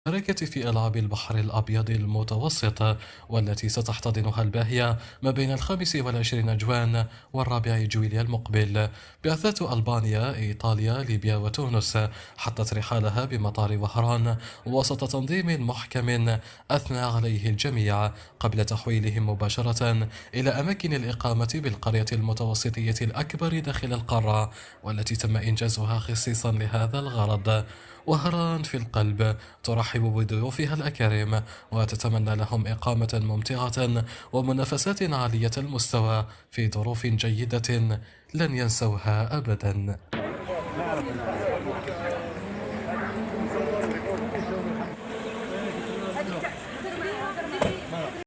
المشاركة في ألعاب البحر الأبيض المتوسط، والتي ستحتضنها الباهية ما بين 25 جوان والرابع جويليا المقبل. بعثات ألبانيا، إيطاليا، ليبيا وتونس حطت رحالها بمطار وهران وسط تنظيم محكم أثنى عليه الجميع قبل تحويلهم مباشرة إلى أماكن الإقامة بالقرية المتوسطية الأكبر داخل القارة، والتي تم إنجازها خصيصا لهذا الغرض. وهران في القلب ترحب بضيوفها الأكارم وتتمنى لهم إقامة ممتعة ومنافسات عالية المستوى في ظروف جيدة لن ينسوها أبدا.